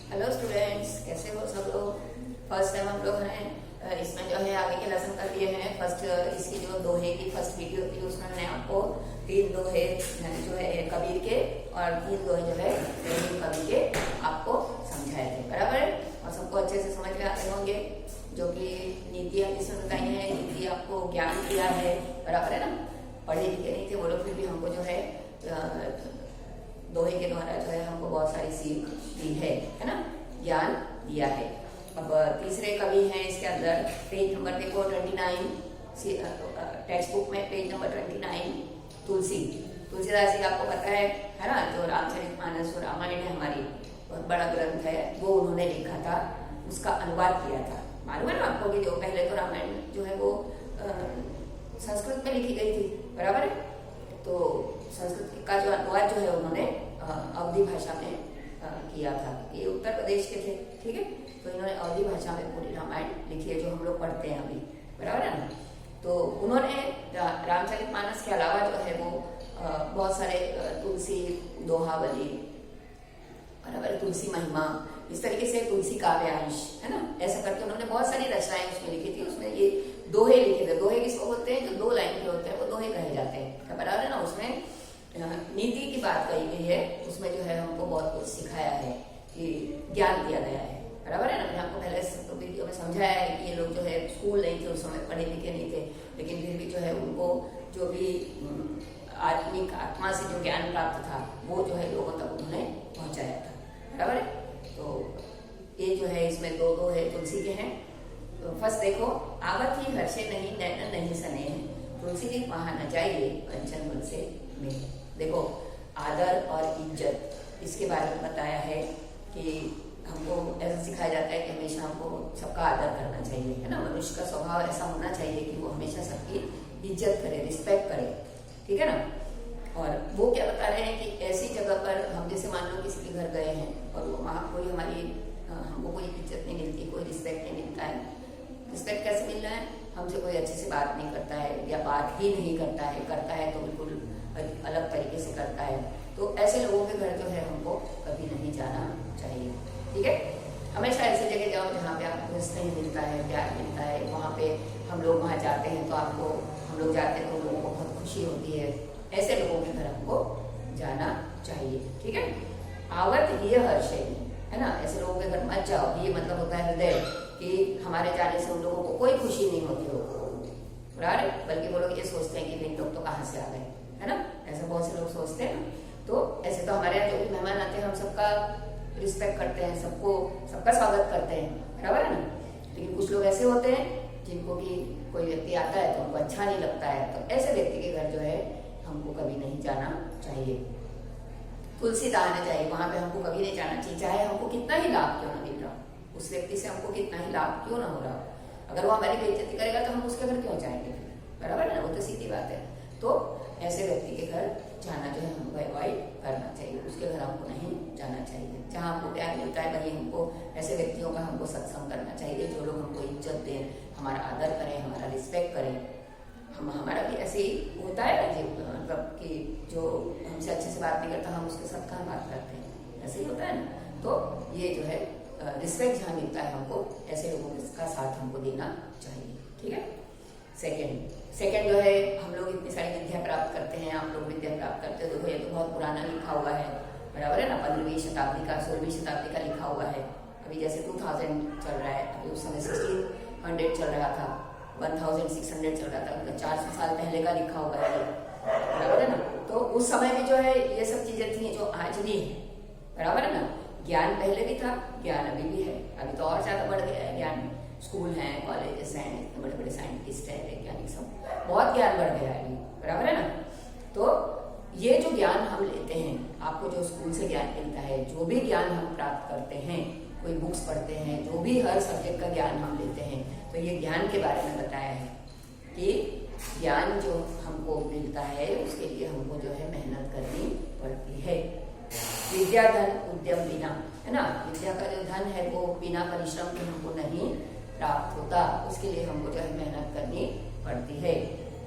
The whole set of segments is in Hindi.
हेलो स्टूडेंट्स, कैसे हो सब लोग। फर्स्ट टाइम हम लोग हैं इसमें जो है आगे के लेसन कर लिए हैं। फर्स्ट इसकी जो दोहे की फर्स्ट वीडियो थी उसमें मैंने आपको 3 दोहे जो है कबीर के और 3 दोहे जो है रहीम कबीर के आपको समझाए थे, बराबर है। और सबको अच्छे से समझ में आते होंगे। जो कि नीतियाँ जिसमें बताई हैं, नीति आपको ज्ञान दिया है, बराबर है ना। पढ़े लिखे नहीं थे वो लोग, फिर भी हमको जो है दोहे के द्वारा जो है हमको बहुत सारी सीख दी है ना, ज्ञान दिया है। अब तीसरे कवि हैं इसके अंदर, पेज नंबर देखो 29 टेक्स्ट बुक में पेज नंबर 29 तुलसीदास जी, आपको पता है ना। जो रामचरितमानस और रामायण है हमारी बहुत बड़ा ग्रंथ है, वो उन्होंने लिखा था, उसका अनुवाद किया था। मालूम है ना आपको कि जो पहले तो रामायण जो है वो संस्कृत में लिखी गई थी, बराबर है। तो संस्कृत का जो अनुवाद जो है उन्होंने अवधी भाषा में किया था। ये उत्तर प्रदेश के थे, ठीक है। तो इन्होंने अवधी भाषा में पूरी रामायण लिखी है, जो हम लोग पढ़ते हैं अभी, बराबर है ना। तो उन्होंने रामचरितमानस के अलावा जो है वो बहुत सारे तुलसी दोहावली, बराबर, तुलसी महिमा, इस तरीके से तुलसी काव्यांश, है ना, ऐसा करके उन्होंने बहुत सारी रचनाएं उसमें लिखी थी। उसमें ये दोहे लिखे थे। दोहे किसको बोलते हैं? जो 2 लाइन के होते हैं वो दोहे कहे जाते हैं, बराबर है ना। उसमें नीति की बात कही गई है, उसमें जो है हमको बहुत कुछ सिखाया है, कि ज्ञान दिया गया है, बराबर है ना। मैंने आपको पहले तो वीडियो में समझाया है कि ये लोग जो है स्कूल नहीं थे उस समय, पढ़े लिखे नहीं थे, लेकिन फिर भी जो है उनको जो भी आत्मिक आत्मा से जो ज्ञान प्राप्त था वो जो है लोगों तक उन्होंने पहुंचाया था, बराबर है। तो ये जो है इसमें 2 दोहे तुलसी के हैं। तो फर्स्ट देखो, आवत ही हर्षे नहीं नैन नहीं सने, तुलसी की वहां न जाइए कंचन बन से में। देखो, आदर और इज्जत इसके बारे में बताया है कि हमको ऐसा सिखाया जाता है कि हमेशा हमको सबका आदर करना चाहिए, है ना। मनुष्य का स्वभाव ऐसा होना चाहिए कि वो हमेशा सबकी इज्जत करे, रिस्पेक्ट करे, ठीक है ना। और वो क्या बता रहे हैं कि ऐसी जगह पर हम जैसे मान लो किसी के घर गए हैं और वो वहाँ कोई हमको कोई इज्जत नहीं मिलती, कोई रिस्पेक्ट नहीं मिलता है। रिस्पेक्ट कैसे मिल रहा है? हमसे कोई अच्छे से बात नहीं करता है या बात ही नहीं करता है तो बिल्कुल अलग तरीके से करता है। तो ऐसे लोगों के घर जो है हमको कभी नहीं जाना चाहिए, ठीक है। हमेशा ऐसी जगह जाओ जहाँ पे आपको स्नेह मिलता है, प्यार मिलता है। वहाँ पे हम लोग वहाँ जाते हैं तो हम लोग जाते हैं तो लोगों को बहुत खुशी होती है। ऐसे लोगों के घर हमको जाना चाहिए, ठीक है। आवत ये हर्षे, है ना। ऐसे लोगों के घर मत जाओ। ये मतलब होता है हृदय, कि हमारे जाने से उन लोगों को कोई खुशी नहीं होती हो, बराबर, बल्कि वो लोग ये सोचते हैं कि भाई लोग तो कहाँ से आ गए, है ना। ऐसे बहुत से लोग सोचते हैं। तो ऐसे तो हमारे यहाँ जो भी मेहमान आते हैं हम सबका रिस्पेक्ट करते हैं, सबका स्वागत करते हैं, बराबर है ना। लेकिन कुछ लोग ऐसे होते हैं जिनको कि कोई व्यक्ति आता है तो उनको अच्छा नहीं लगता है, तो ऐसे व्यक्ति के घर जो है हमको कभी नहीं जाना चाहिए। तुलसी दाना चाहिए, वहां पे हमको कभी नहीं जाना चाहिए, चाहे हमको कितना ही लाभ क्यों ना मिल रहा हो, उस व्यक्ति से हमको कितना ही लाभ क्यों ना हो रहा हो। अगर वो हमारी बेइज्जती करेगा तो हम उसके घर क्यों जाएंगे, बराबर है ना। वो तो सीधी बात है। तो ऐसे व्यक्ति के घर जाना जो है हमको अवॉइड करना चाहिए, उसके घर हमको नहीं जाना चाहिए। जहाँ हमको प्यार मिलता है वहीं हमको ऐसे व्यक्तियों का हमको सत्संग करना चाहिए, जो लोग हमको इज्जत दें, हमारा आदर करें, हमारा रिस्पेक्ट करें। हमारा भी ऐसे ही होता है ना, मतलब कि जो हमसे अच्छे से बात नहीं करता हम उसके साथ कहाँ बात करते हैं, ऐसे ही होता है ना। तो ये जो है रिस्पेक्ट जहाँ मिलता है हमको ऐसे लोगों का साथ हमको देना चाहिए, ठीक है। सेकंड जो है, हम लोग इतनी सारी विद्या प्राप्त करते हैं, आप लोग विद्या प्राप्त करते हो। देखो ये तो बहुत पुराना लिखा हुआ है, बराबर है ना। 15वीं शताब्दी का 16वीं शताब्दी का लिखा हुआ है। अभी जैसे 2000 चल रहा है, अभी उस समय 1600 चल रहा था, 1600 चल रहा था, मतलब 400 साल पहले का लिखा हुआ है, बराबर है ना। तो उस समय भी जो है ये सब चीजें थी जो आज भी है, बराबर है ना। ज्ञान पहले भी था, ज्ञान अभी भी है, अभी तो और ज्यादा बढ़ गया है ज्ञान। स्कूल हैं, कॉलेजेस हैं, इतने बड़े बड़े साइंटिस्ट हैं, वैज्ञानिक, सब बहुत ज्ञान बढ़ गया है अभी, बराबर है ना। तो ये जो ज्ञान हम लेते हैं, आपको जो स्कूल से ज्ञान मिलता है, जो भी ज्ञान हम प्राप्त करते हैं, कोई बुक्स पढ़ते हैं, जो भी हर सब्जेक्ट का ज्ञान हम लेते हैं, तो ये ज्ञान के बारे में बताया है कि ज्ञान जो हमको मिलता है उसके लिए हमको जो है मेहनत करनी पड़ती है। विद्या धन उद्यम बिना, है ना। विद्या का जो धन है वो बिना परिश्रम के हमको नहीं प्राप्त होता, उसके लिए हमको जो है मेहनत करनी पड़ती है।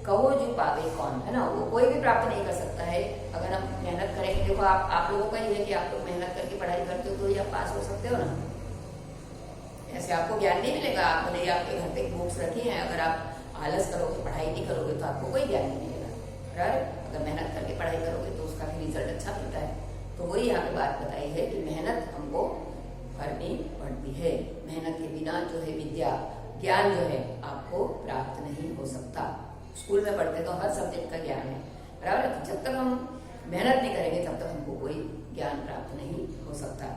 कहो जो पावे कौन, है ना। वो कोई भी प्राप्त नहीं कर सकता है अगर हम मेहनत करेंगे। देखो आप लोगों का ये है कि आप लोग मेहनत करके पढ़ाई करते हो तो ही आप पास हो सकते सकते हो ना। ऐसे आपको ज्ञान नहीं मिलेगा। आप भले ही आपके घर पे बुक्स रखी हैं, अगर आप आलस करोगे, पढ़ाई नहीं करोगे तो आपको कोई ज्ञान नहीं मिलेगा। बराबर, अगर मेहनत करके पढ़ाई करोगे तो उसका भी रिजल्ट अच्छा मिलता है। तो वही यहाँ पे बात बताई है कि मेहनत हमको करनी पड़ती है। मेहनत के बिना जो है विद्या, ज्ञान जो है आपको प्राप्त नहीं हो सकता। स्कूल में पढ़ते तो हर सब्जेक्ट का ज्ञान है, बराबर। जब तक हम मेहनत नहीं करेंगे तब तक हमको कोई ज्ञान प्राप्त नहीं हो सकता।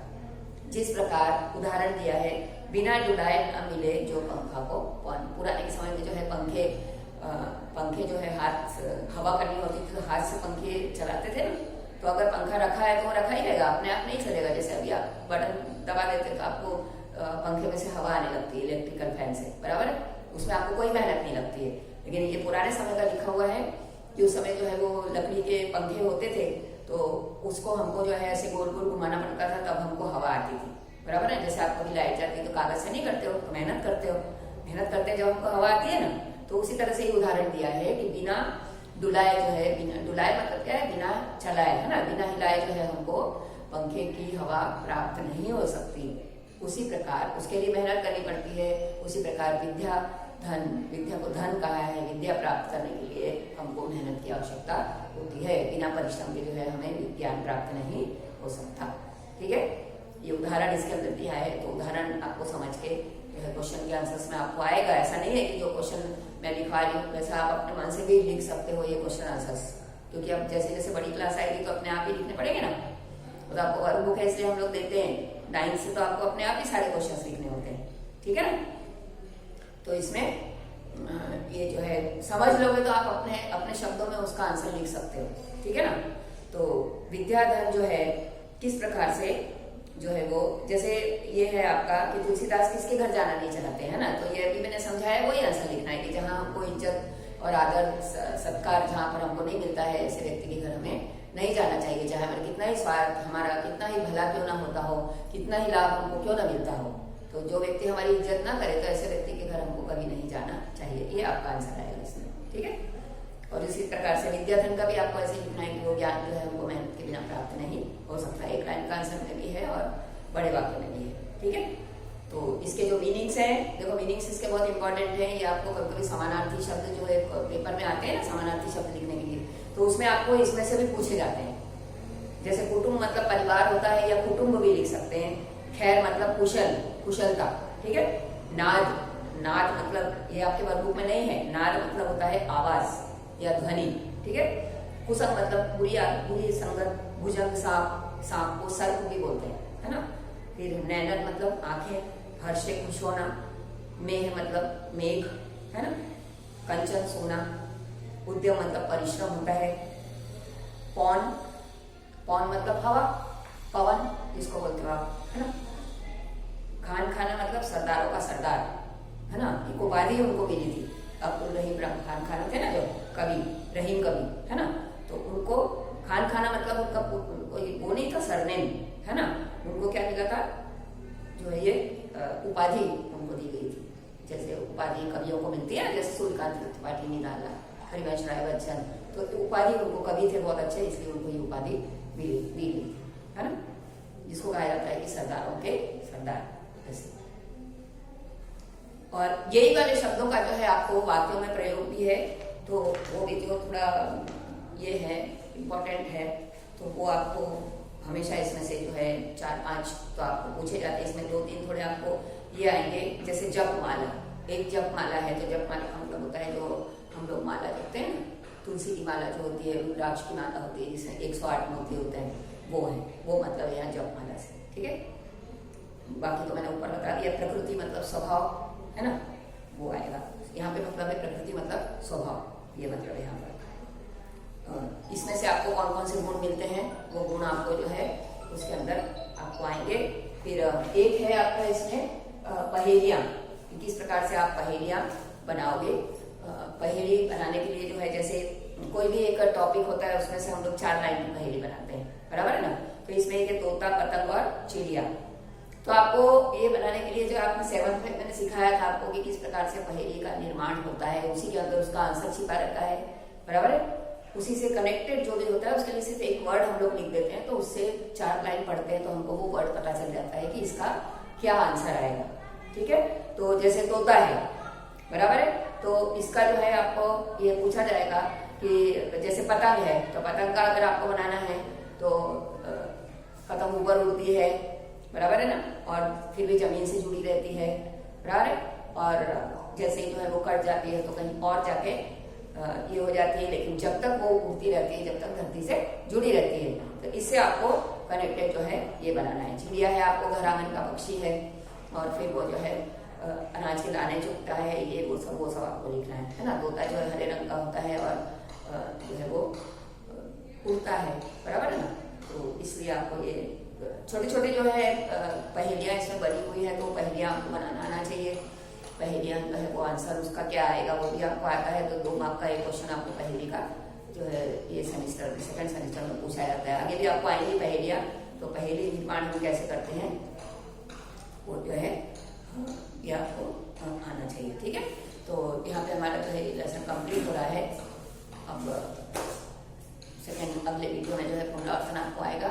जिस प्रकार उदाहरण दिया है, बिना डुलाए न मिले जो पंखा को पवन। पुराने के समय में जो है पंखे जो है हाथ हवा करनी होती थी तो हाथ से पंखे चलाते थे ना। तो अगर पंखा रखा है तो वो रखा ही रहेगा, अपने आप नहीं चलेगा। जैसे अभी आप बटन दबा देते तो आपको पंखे में से हवा आने लगती है इलेक्ट्रिकल फैन से, बराबर है। उसमें आपको कोई मेहनत नहीं लगती है। लेकिन ये पुराने समय का लिखा हुआ है कि उस समय जो है वो लकड़ी के पंखे होते थे, तो उसको हमको जो है ऐसे गोल गोल घुमाना पड़ता था, तब हमको हवा आती थी, बराबर है। जैसे आपको भी लाइट जाती है तो कागज से नहीं करते हो, तो मेहनत करते हो। मेहनत करते जब हमको हवा आती है ना, तो उसी तरह से ही उदाहरण दिया है कि बिना डुलाए जो है, बिना डुलाए मतलब क्या है, बिना चलाए, है ना, बिना हिलाए जो है हमको पंखे की हवा प्राप्त नहीं हो सकती। उसी प्रकार उसके लिए मेहनत करनी पड़ती है। उसी प्रकार विद्या को धन कहा है। विद्या प्राप्त करने के लिए हमको मेहनत की आवश्यकता होती है। बिना परिश्रम के जो है हमें ज्ञान प्राप्त नहीं हो सकता। ठीक है, ये उदाहरण इसके अंदर दिया है, तो उदाहरण आपको समझ के जो है क्वेश्चन के आंसर्स में आपको आएगा। ऐसा नहीं है कि जो क्वेश्चन मैं लिखवा रही हूँ वैसा आप अपने मन से भी लिख सकते हो ये क्वेश्चन आंसर्स, क्योंकि अब जैसे जैसे बड़ी क्लास आएगी तो अपने आप ही लिखने पड़ेंगे ना। तो आपको वर्क बुक है इसलिए हम लोग देते हैं 9 से, तो आपको अपने आप ही सारे क्वेश्चन लिखने होते हैं। ठीक है ना, तो इसमें ये जो है समझ लोगे तो आप अपने शब्दों में उसका आंसर लिख सकते हो। ठीक है ना, तो विद्याधन जो है किस प्रकार से जो है वो, जैसे ये है आपका कि तुलसीदास किसके घर जाना नहीं चाहते हैं ना, तो ये अभी मैंने समझाया वही आंसर लिखना है कि जहाँ हमको इज्जत और आदर सत्कार जहाँ पर हमको नहीं मिलता है, ऐसे व्यक्ति के घर हमें नहीं जाना चाहिए। चाहे हमारा कितना ही स्वार्थ, हमारा कितना ही भला क्यों ना होता हो, कितना ही लाभ हमको क्यों ना मिलता हो, तो जो व्यक्ति हमारी इज्जत ना करे तो ऐसे व्यक्ति के घर हमको कभी नहीं जाना चाहिए। ये आपका आंसर आएगा इसमें। ठीक है, और इसी प्रकार से विद्याधन का भी आपको ऐसे लिखना है कि वो ज्ञान जो है हमको मेहनत के बिना प्राप्त नहीं हो सकता। एक लाइन का आंसर में भी है और बड़े वाक्य में भी है। ठीक है, तो इसके जो मीनिंग्स हैं, देखो मीनिंग्स इसके बहुत इंपॉर्टेंट है। ये आपको कभी कभी समानार्थी शब्द जो है पेपर में आते हैं ना, समानार्थी शब्द लिखने के लिए, तो उसमें आपको इसमें से भी पूछे जाते हैं। जैसे कुटुंब मतलब परिवार होता है, या कुटुंब भी लिख सकते हैं। खैर मतलब कुशल, कुशलता। ठीक है, नाद, नाद मतलब ये आपके वर्कबुक में नहीं है। नाद मतलब होता है आवाज या ध्वनि। ठीक है, कुसंग मतलब बुरी संगत। भुजंग सांप, सांप को सर्प भी बोलते हैं, है ना। फिर नैनन मतलब आंखें, हर्ष से खुश होना। मेघ मतलब मेघ, है ना। कंचन सोना। उद्यम मतलब परिश्रम होता है। पौन, पौन मतलब हवा, पवन जिसको बोलते हो आप, है ना। खान खाना मतलब सरदारों का सरदार, है ना। एक उपाधि उनको मिली थी, अब्दुल रहीम खान खाना थे ना जो कवि, रहीम कवि, है ना। तो उनको खान खाना मतलब उनका कोई वो नहीं था, सरनेम, है ना। उनको क्या मिला था, जो है ये उपाधि उनको दी गई थी। जैसे उपाधि कवियों को मिलती है ना, जैसे सूर्यकांत त्रिपाठी, निराला, हरिवंश राय बच्चन, तो उपाधि उनको कवि थे बहुत अच्छे, इसलिए उनको ये उपाधि दी गई, है ना। जिसको कहा जाता है कि सरदारों के सरदार। और यही वाले शब्दों का जो है आपको वाक्यों में प्रयोग भी है, तो वो भी जो थोड़ा ये है इम्पोर्टेंट है, तो वो आपको हमेशा इसमें से जो है 4-5 तो आपको पूछे जाते हैं। इसमें 2-3 थोड़े आपको ये आएंगे, जैसे जप माला। एक जप माला है, तो जप माला का मतलब होता है जो हम लोग माला जपते हैं ना, तुलसी की माला जो होती है, रुद्राक्ष की माला होती है जिसमें 108 मोती होते हैं, वो है, वो मतलब यहाँ जप माला से। ठीक है, बाकी तो मैंने ऊपर बता दिया। प्रकृति मतलब स्वभाव, है ना, वो आएगा यहाँ पे। मतलब है प्रकृति मतलब स्वभाव, ये मतलब है यहाँ पर। इसमें से आपको कौन कौन से गुण मिलते हैं, वो गुण आपको जो है उसके अंदर आपको आएंगे। फिर एक है आपका इसमें पहेलियां, किस प्रकार से आप पहेलियां बनाओगे। पहेली बनाने के लिए जो है, जैसे कोई भी एक टॉपिक होता है, उसमें से हम लोग 4 लाइन की पहेली बनाते हैं, बराबर है ना। तो इसमें एक तोता, पतंग और चिड़िया। तो आपको ये बनाने के लिए जो आपने 7th में मैंने सिखाया था आपको कि किस प्रकार से पहेली का निर्माण होता है, उसी के अंदर उसका आंसर छिपा रहता है, बराबर है। उसी से कनेक्टेड जो भी होता है उसके लिए सिर्फ एक वर्ड हम लोग लिख देते हैं, तो उससे 4 लाइन पढ़ते हैं तो हमको वो वर्ड पता चल जाता है कि इसका क्या आंसर आएगा। ठीक है, तो जैसे तोता है, बराबर है, तो इसका जो है आपको ये पूछा जाएगा कि जैसे पतंग है, तो पतंग का अगर आपको बनाना है तो पतंग ऊपर उड़ती है, बराबर है ना, और फिर भी जमीन से जुड़ी रहती है, बराबर है, और जैसे ही जो है वो कट जाती है तो कहीं और जाके ये हो जाती है, लेकिन जब तक वो उड़ती रहती है, जब तक धरती से जुड़ी रहती है, तो इससे आपको कनेक्टेड जो है ये बनाना है। चिड़िया है, आपको घर आंगन का पक्षी है, और फिर वो जो है अनाज के दाने चुगता है, ये वो सब आपको लिखना है ना। तोता जो है हरे रंग का होता है और जो है वो उड़ता है, बराबर है ना, तो इसलिए आपको ये छोटे छोटे जो है पहेलियां इसमें बनी हुई है, तो पहेलियां आपको बनाना आना चाहिए। पहेलियां जो है वो आंसर उसका क्या आएगा वो भी आपको आता है, तो 2 मार्क का एक क्वेश्चन आपको पहेली का जो है ये सेमेस्टर सेकंड सेमेस्टर में पूछा जाता है। आगे भी आपको आएंगी पहेलियां, तो पहेली निर्माण हम कैसे करते हैं वो जो है ये आपको आना चाहिए। ठीक है, तो यहाँ पे हमारा जो है लेसन कंप्लीट हो रहा है। अब सेकंड अगले वीडियो में जो है पुनरावर्तन आपको आएगा।